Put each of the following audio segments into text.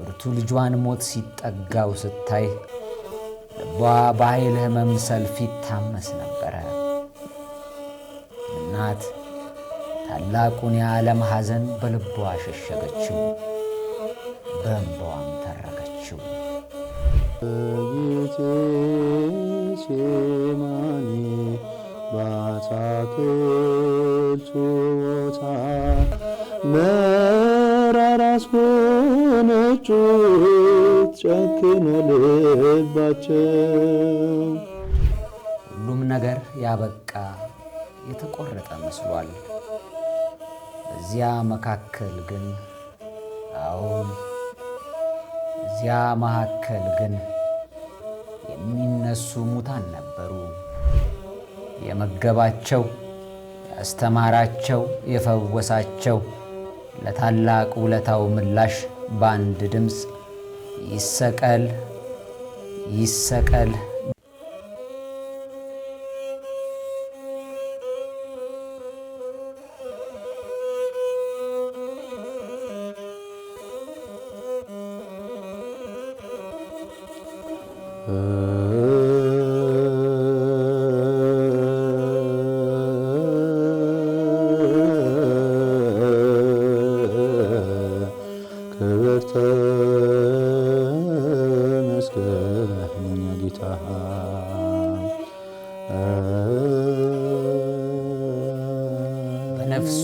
ብርቱ ልጇን ሞት ሲጠጋው ስታይ ልቧ በኃይል ሕመም ሰልፍ ይታመስ ነበረ። እናት ታላቁን የዓለም ሐዘን በልቧ ሸሸገችው፣ በእንባዋም ተረከችው። ጌቴሴማኒ በአትክልቱ ቦታ መራራስ ሆነች ጨክነ ልባቸው። ሁሉም ነገር ያበቃ የተቆረጠ መስሏል። በዚያ መካከል ግን እዚያ መካከል ግን የሚነሱ ሙታን ነበሩ። የመገባቸው፣ ያስተማራቸው፣ የፈወሳቸው ለታላቅ ውለታው ምላሽ በአንድ ድምፅ ይሰቀል ይሰቀል። ክብር ተመስገን የእኛ ጌታ። በነፍሷ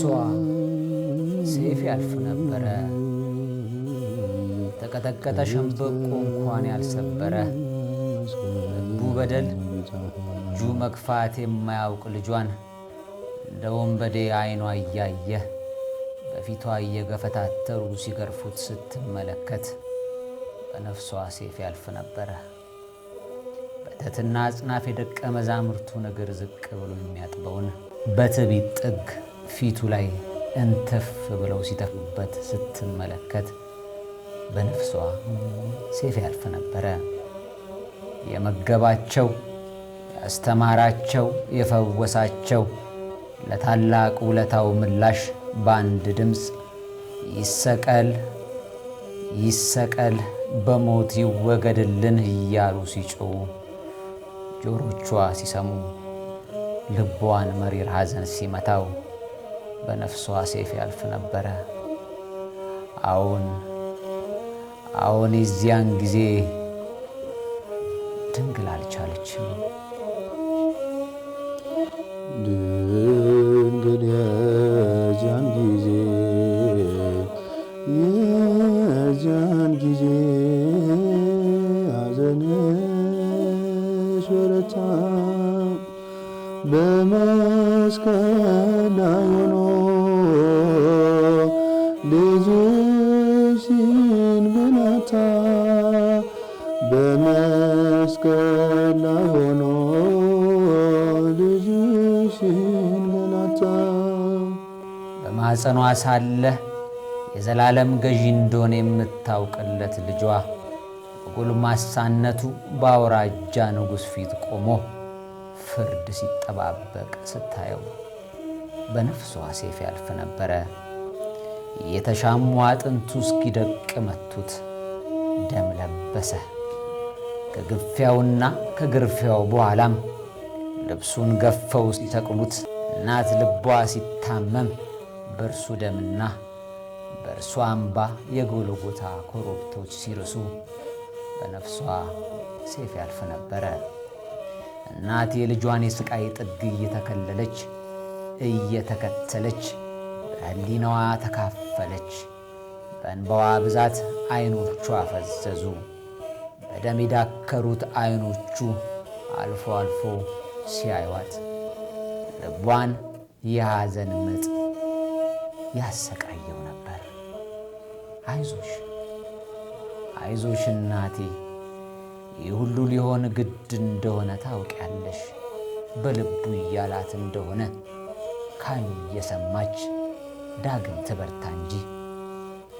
ሰይፍ ያልፍ ነበረ። የተቀጠቀጠ ሸምበቆ እንኳን ያልሰበረ ልቡ በደል እጁ መክፋት የማያውቅ ልጇን እንደ ወንበዴ ዓይኗ እያየ በፊቷ እየገፈታተሩ ሲገርፉት ስትመለከት በነፍሷ ሰይፍ ያልፍ ነበረ። በትሕትና አጽናፍ የደቀ መዛሙርቱን እግር ዝቅ ብሎ የሚያጥበውን በትዕቢት ጥግ ፊቱ ላይ እንትፍ ብለው ሲተፉበት ስትመለከት በነፍሷ ሰይፍ ያልፍ ነበረ። የመገባቸው፣ ያስተማራቸው፣ የፈወሳቸው ለታላቅ ውለታው ምላሽ በአንድ ድምፅ ይሰቀል ይሰቀል፣ በሞት ይወገድልን እያሉ ሲጮሁ ጆሮቿ ሲሰሙ ልቧን መሪር ሐዘን ሲመታው በነፍሷ ሰይፍ ያልፍ ነበረ። አዎን የዚያን ጊዜ ድንግል አልቻለችም። ድንግል የዚያን ጊዜ ሐዘንሽ በረታ። በመስቀል ላይ ሆኖ ልጅሽ ሲንገላታ፣ በመስቀል ላይ ሆኖ ልጅሽ ሲንገላታ። በማኅፀኗ ሳለ የዘላለም ገዢ እንደሆነ የምታውቅለት ልጇ በጎልማሳነቱ በአውራጃ ንጉሥ ፊት ቆሞ ፍርድ ሲጠባበቅ ስታየው በነፍሷ ሰይፍ ያልፍ ነበረ። የተሻሙ አጥንቱ እስኪደቅ መቱት፣ ደም ለበሰ። ከግፊያውና ከግርፊያው በኋላም ልብሱን ገፈው ሲሰቅሉት እናት ልቧ ሲታመም በእርሱ ደምና በእርሷ አምባ የጎልጎታ ኮረብቶች ሲርሱ በነፍሷ ሰይፍ ያልፍ ነበረ። እናት የልጇን የሥቃይ ጥግ እየተከለለች እየተከተለች በሕሊናዋ ተካፈለች። በእንባዋ ብዛት ዐይኖቿ ፈዘዙ። በደም የዳከሩት ዐይኖቹ አልፎ አልፎ ሲያዩዋት ልቧን የሐዘን ምጥ ያሰቃየው ነበር። አይዞሽ እናቴ፣ ይህ ሁሉ ሊሆን ግድ እንደሆነ ታውቂያለሽ። በልቡ እያላት እንደሆነ ካዩ እየሰማች ዳግም ትበርታ እንጂ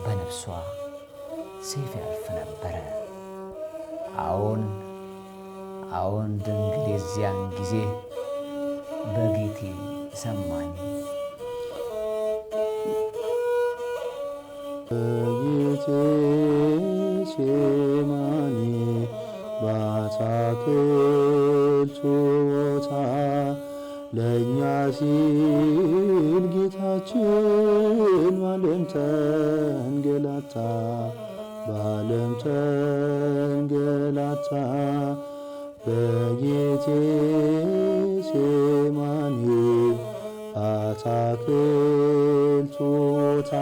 በነፍሷ ሰይፍ ያልፍ ነበረ። አዎን ድንግል የዚያን ጊዜ በጌቴ ሰማኝ። በጌቴ በጌቴሴማኒ በአትክልቱ ቦታ ለእኛ ሲል ጌታችን በዓለም ተንገላታ፣ በዓለም ተንገላታ። በጌቴሴማኒ በአትክልቱ ቦታ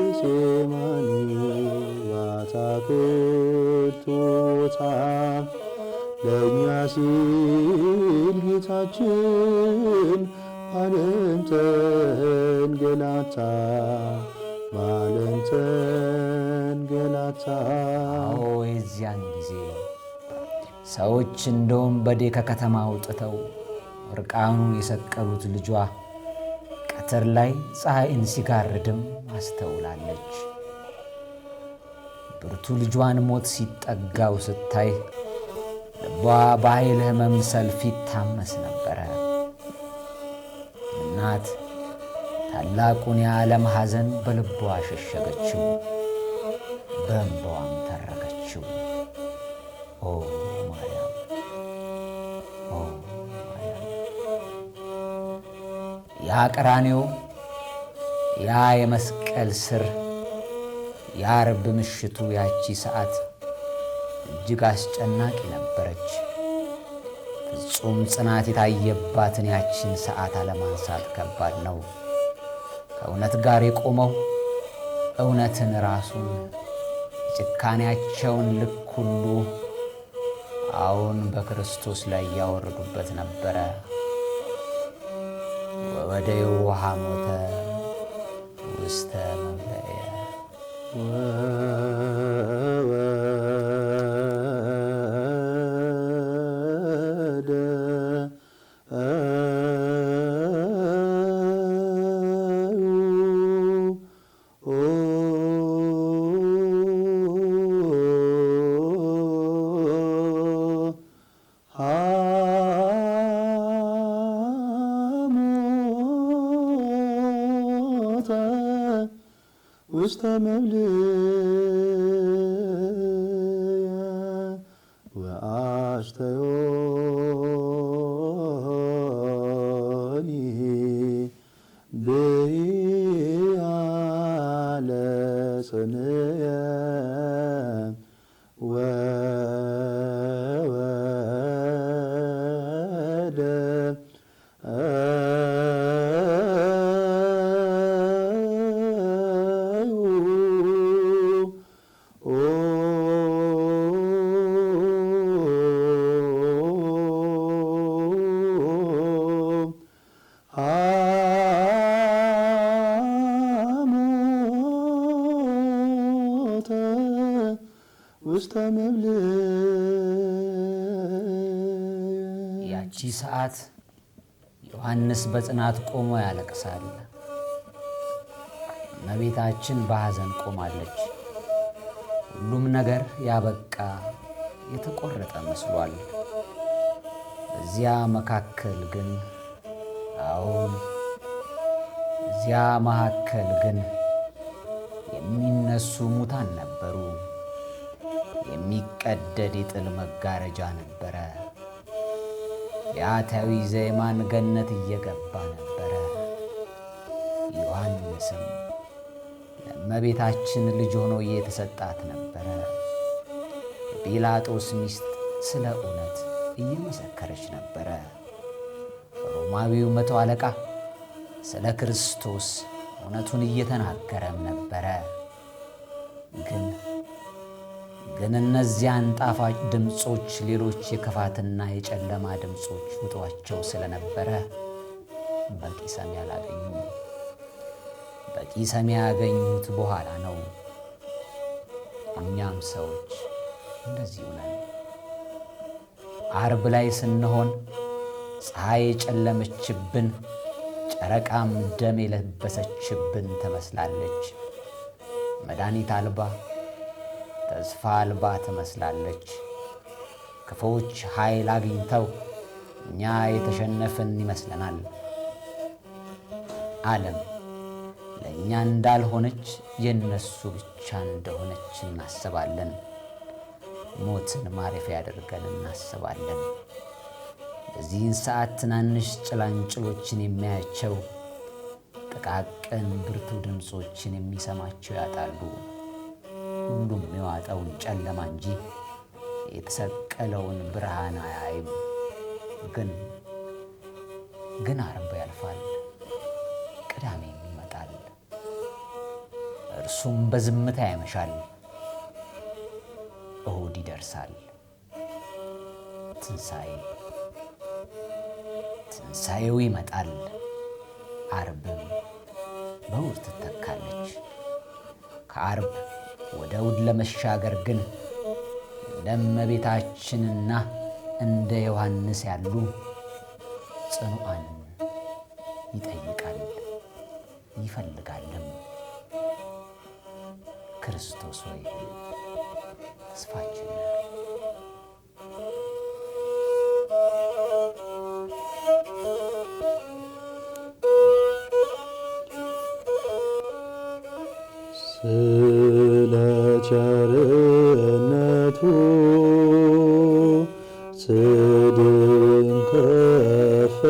በጌቴሴማኒ በአትክልቱ ቦታ ለእኛ ሲል ጌታችን በዓለም ተንገላታ፣ በዓለም ተንገላታ። አዎ የዚያን ጊዜ ሰዎች እንደ ወንበዴ ከከተማ አውጥተው እርቃኑን የሰቀሉት ልጇ ቀትር ላይ ፀሐይን ሲጋርድም አስተውላለች። ብርቱ ልጇን ሞት ሲጠጋው ስታይ ልቧ በኃይል ሕመም ሰልፍ ይታመስ ነበረ። እናት ታላቁን የዓለም ሐዘን በልቧ ሸሸገችው፣ በእንባዋም ተረከችው። ኦ ማርያም፣ ኦ ማርያም። ያ ቀራንዮ፣ ያ የመስቀል ስር፣ የዓርብ ምሽቱ ያቺ ሰዓት እጅግ አስጨናቂ ነበረች። ፍጹም ጽናት የታየባትን ያችን ሰዓት አለማንሳት ከባድ ነው። ከእውነት ጋር የቆመው እውነትን ራሱን የጭካኔያቸውን ልክ ሁሉ አሁን በክርስቶስ ላይ ያወረዱበት ነበረ። ወደ የውሃ ሞተ ውስተ መብለየ ውስተ መብልየ ወአስተዮኒ ብያለ ጽንየ ወወደ ውስተ መብልየ። ያቺ ሰዓት ዮሐንስ በጽናት ቆሞ ያለቅሳል። እመቤታችን በሐዘን ቆማለች። ሁሉም ነገር ያበቃ የተቆረጠ መስሏል። እዚያ መካከል ግን እዚያ መካከል ግን የሚነሱ ሙታን ነበሩ። የሚቀደድ የጥል መጋረጃ ነበረ። የአታዊ ዘየማን ገነት እየገባ ነበረ። ዮሐንስም ለእመቤታችን ልጅ ሆኖ እየተሰጣት ነበረ። የጲላጦስ ሚስት ስለ እውነት እየመሰከረች ነበረ። ሮማዊው መቶ አለቃ ስለ ክርስቶስ እውነቱን እየተናገረም ነበረ። ግን እነዚያን ጣፋጭ ድምፆች ሌሎች የክፋትና የጨለማ ድምፆች ውጧቸው ስለነበረ በቂ ሰሚ አላገኙም። በቂ ሰሚ ያገኙት በኋላ ነው። እኛም ሰዎች እንደዚሁ ነን። ዓርብ ላይ ስንሆን ፀሐይ የጨለመችብን፣ ጨረቃም ደም የለበሰችብን ትመስላለች። መድኃኒት አልባ ተስፋ አልባ ትመስላለች። ክፉዎች ኃይል አግኝተው እኛ የተሸነፍን ይመስለናል። ዓለም ለእኛ የእኛ እንዳልሆነች የነሱ ብቻ እንደሆነች እናስባለን። ሞትን ማረፊያ ያደርገን እናስባለን። በዚህን ሰዓት ትናንሽ ጭላንጭሎችን የሚያያቸው፣ ጥቃቅን ብርቱ ድምፆችን የሚሰማቸው ያጣሉ። ሁሉም የዋጠውን ጨለማ እንጂ የተሰቀለውን ብርሃን አያይም። ግን ዓርብ ያልፋል፣ ቅዳሜም ይመጣል። እርሱም በዝምታ ያመሻል። እሁድ ይደርሳል። ትንሣኤው ይመጣል። ዓርብም በእሁድ ትተካለች። ከዓርብ ወደ እሁድ ለመሻገር ግን እንደ እመቤታችንና እንደ ዮሐንስ ያሉ ጽኑዓንን ይጠይቃል ይፈልጋልም። ክርስቶስ ሆይ ተስፋችን ነህ። ስለ ቸርነቱ ጽድቅን ከፈሉት፣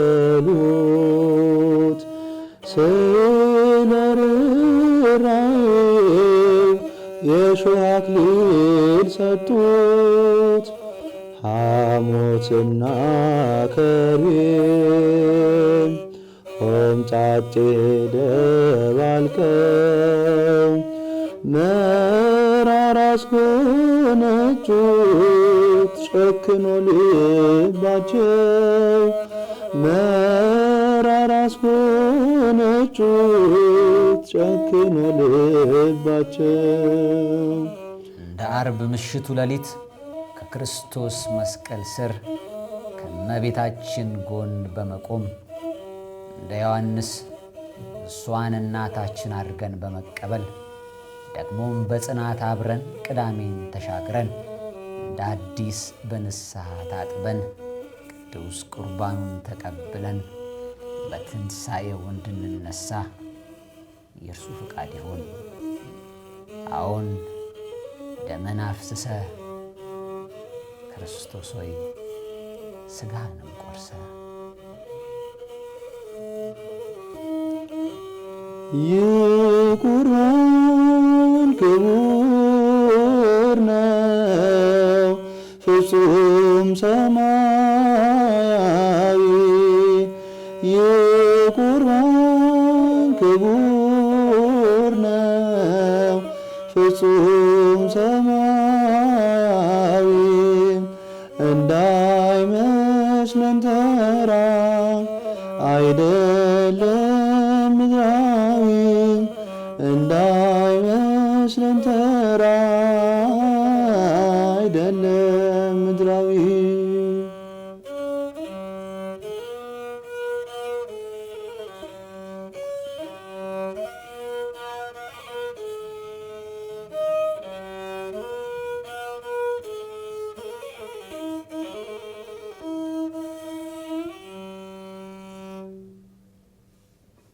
ስለ ርኅራኄው የእሾህ አክሊል ሰጡት። ሐሞትና ከርቤን ሆምጣጤ ደባልቀው መራራ አስጎነጩት ጨክኖ ልባቸው። መራራ አስጎነጩት ጨክኖ ልባቸው። እንደ ዓርብ ምሽቱ ሌሊት ከክርስቶስ መስቀል ስር ከእመቤታችን ጎን በመቆም እንደ ዮሐንስ እሷን እናታችን አድርገን በመቀበል ደግሞም በጽናት አብረን ቅዳሜን ተሻግረን እንደ አዲስ በንስሐ ታጥበን ቅዱስ ቁርባኑን ተቀብለን በትንሣኤው እንድንነሳ የእርሱ ፈቃድ ይሁን። አዎን ደመን አፍስሰህ ክርስቶስ ሆይ ሥጋህንም ቆርሰህ ይቁርባን ክቡር ነው ፍጹም ሰማያዊ። ይቁርባን ክቡር ነው ፍጹም ሰማያዊ። እንዳይመስለን ተራ አይደለም ምድራዊ፣ እንዳይመስለን ተራ አይደለም ምድራዊ።